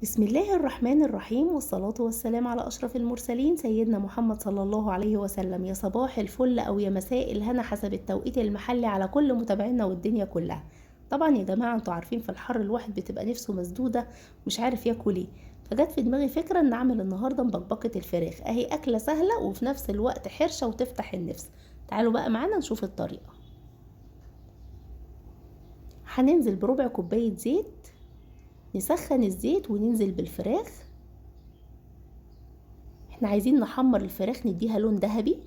بسم الله الرحمن الرحيم، والصلاة والسلام على أشرف المرسلين سيدنا محمد صلى الله عليه وسلم. يا صباح الفل أو يا مساء الهنا حسب التوقيت المحلي على كل متابعينا والدنيا كلها. طبعا يا جماعة انتوا عارفين في الحر الواحد بتبقى نفسه مسدودة مش عارف ياكل ايه، فجت في دماغي فكرة ان اعمل النهاردة مبكبكة الفراخ. اهي أكلة سهلة وفي نفس الوقت حرشة وتفتح النفس. تعالوا بقى معانا نشوف الطريقة. هننزل بربع كوباية زيت، نسخن الزيت وننزل بالفراخ. احنا عايزين نحمر الفراخ نديها لون ذهبي.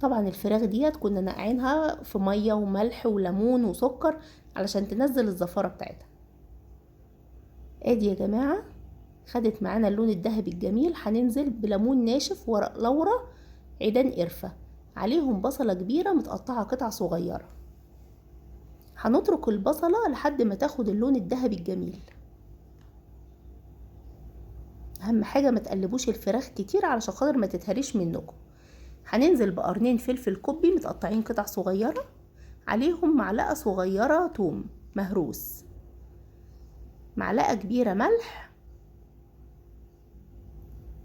طبعا الفراخ ديت كنا نقعينها في ميه وملح وليمون وسكر علشان تنزل الزفاره بتاعتها. ادي يا جماعه خدت معانا اللون الذهبي الجميل. هننزل بليمون ناشف، ورق لورا، عيدان قرفه، عليهم بصله كبيره متقطعه قطع صغيره. هنترك البصله لحد ما تاخد اللون الذهبي الجميل. اهم حاجه ما تقلبوش الفراخ كتير علشان خاطر ما تتهريش منكم. هننزل بقرنين فلفل كوبي متقطعين قطع صغيره، عليهم معلقه صغيره توم مهروس، معلقه كبيره ملح،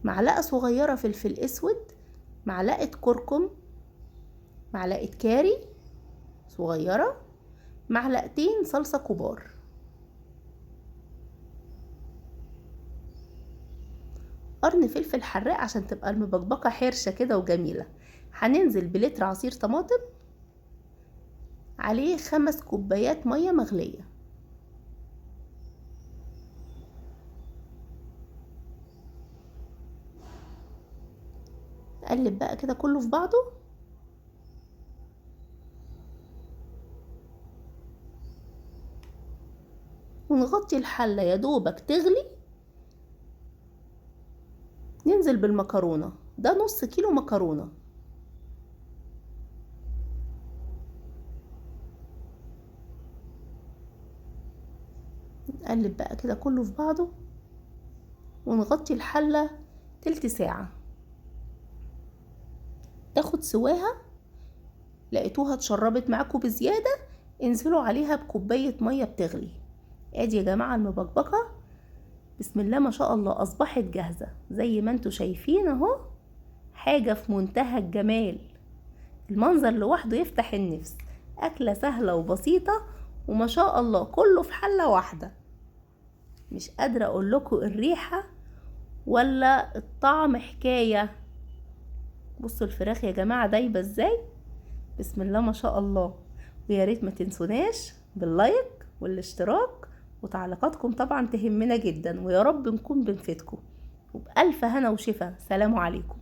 معلقه صغيره فلفل اسود، معلقه كركم، معلقه كاري صغيره، معلقتين صلصه كبار. قرن فلفل حراق عشان تبقى المبكبكه حرشه كده وجميله. هننزل بلتر عصير طماطم، عليه 5 كوبايات ميه مغليه. نقلب بقى كده كله في بعضه، ونغطي الحله يا دوبك تغلي. ننزل بالمكرونه، ده نص كيلو مكرونه. نقلب بقى كده كله في بعضه ونغطي الحله تلت ساعه تاخد سواها. لقيتوها اتشربت معاكم بزياده، انزلوا عليها بكوبايه ميه بتغلي. ادي يا جماعه المبكبكه بسم الله ما شاء الله اصبحت جاهزه زي ما انتوا شايفين اهو. حاجه في منتهى الجمال، المنظر لوحده يفتح النفس. اكله سهله وبسيطه وما شاء الله كله في حله واحده. مش قادره اقول لكم الريحه ولا الطعم حكايه. بصوا الفراخ يا جماعه دايبه ازاي، بسم الله ما شاء الله. ويا ريت ما تنسوناش باللايك والاشتراك وتعليقاتكم طبعا تهمنا جدا، ويا رب نكون بنفيدكم. وبألف هنا وشفا، سلام عليكم.